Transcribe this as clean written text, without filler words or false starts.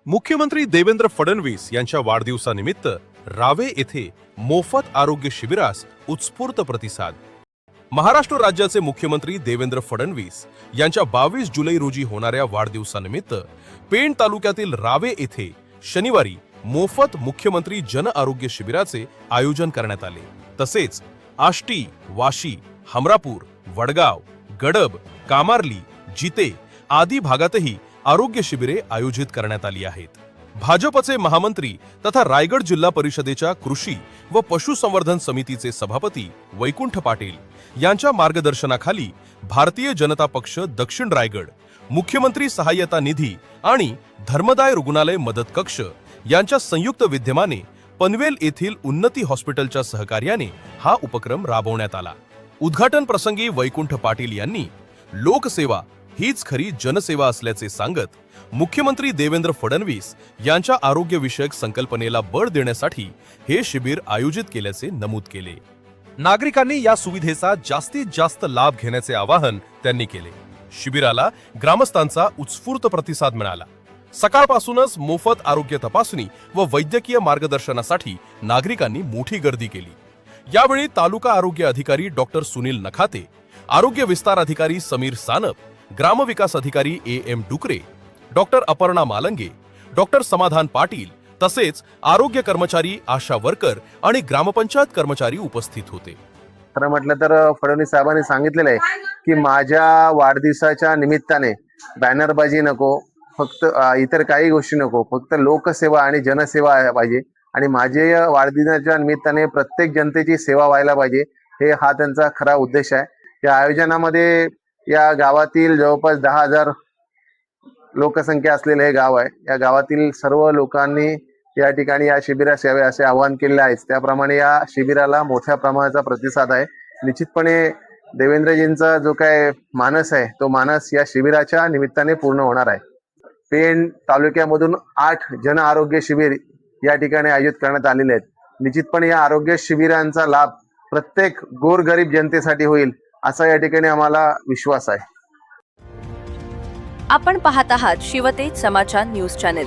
मुख्यमंत्री देवेंद्र फडणवीस यांच्या वाढदिवसानिमित्त रावे येथे मोफत आरोग्य शिबिरास उत्स्फूर्त प्रतिसाद. महाराष्ट्र राज्याचे मुख्यमंत्री देवेंद्र फडणवीस यांच्या 22 जुलै रोजी होणाऱ्या वाढदिवसानिमित्त पेण तालुक्यातील रावे येथे शनिवारी मोफत मुख्यमंत्री जन आरोग्य शिबिराचे आयोजन करण्यात आले. तसेच आष्टी, वाशी, हमरापूर, वडगाव, गडब, कामार्ली, जिते आदी भागातही आरोग्य शिबिरे आयोजित करण्यात आली आहेत. भाजपचे महामंत्री तथा रायगड जिल्हा परिषदेच्या कृषी व पशुसंवर्धन समितीचे सभापती वैकुंठ पाटील यांच्या मार्गदर्शनाखाली भारतीय जनता पक्ष दक्षिण रायगड, मुख्यमंत्री सहाय्यता निधी आणि धर्मदाय रुग्णालय मदत कक्ष यांच्या संयुक्त विद्यमाने पनवेल येथील उन्नती हॉस्पिटलच्या सहकार्याने हा उपक्रम राबवण्यात आला. उद्घाटन प्रसंगी वैकुंठ पाटील यांनी लोकसेवा हीच खरी जनसेवा असल्याचे सांगत मुख्यमंत्री देवेंद्र फडणवीस यांच्या आरोग्यविषयक संकल्पनेला बळ देण्यासाठी हे शिबिर आयोजित केल्याचे नमूद केले. नागरिकांनी या सुविधेचा जास्तीत जास्त लाभ घेण्याचे आवाहन त्यांनी केले. शिबिराला ग्रामस्थांचा उत्स्फूर्त प्रतिसाद मिळाला. सकाळपासूनच मोफत आरोग्य तपासणी व वैद्यकीय मार्गदर्शनासाठी नागरिकांनी मोठी गर्दी केली. यावेळी तालुका आरोग्य अधिकारी डॉक्टर सुनील नखाते, आरोग्य विस्तार अधिकारी समीर सानप, ग्रामविकास अधिकारी एम डुकरे, डॉक्टर अपर्णा मालंगे, डॉक्टर समाधान पाटील तसेच आरोग्य कर्मचारी, आशा वर्कर आणि ग्रामपंचायत कर्मचारी उपस्थित होते. खरं म्हटलं तर फडणवीस साहेबांनी सांगितलेलं आहे की माझ्या वाढदिवसाच्या निमित्ताने बॅनरबाजी नको, फक्त इतर काही गोष्टी नको, फक्त लोकसेवा आणि जनसेवा पाहिजे आणि माझ्या वाढदिवसाच्या निमित्ताने प्रत्येक जनतेची सेवा व्हायला पाहिजे. हा त्यांचा खरा उद्देश आहे. या आयोजनामध्ये या गावातील जवळपास 10,000 लोकसंख्या असलेले हे गाव आहे. या गावातील सर्व लोकांनी या ठिकाणी या शिबिरास यावे असे आवाहन केले आहे. त्याप्रमाणे या शिबिराला मोठ्या प्रमाणाचा प्रतिसाद आहे. निश्चितपणे देवेंद्रजींचा जो काय मानस आहे तो मानस या शिबिराच्या निमित्ताने पूर्ण होणार आहे. पेण तालुक्यामधून 8 जन आरोग्य शिबिर या ठिकाणी आयोजित करण्यात आलेले आहेत. निश्चितपणे या आरोग्य शिबिरांचा लाभ प्रत्येक गोरगरीब जनतेसाठी होईल असा या ठिकाणी आम्हाला विश्वास आहे. आपण पाहत आहात शिवतेज समाचार न्यूज चॅनल.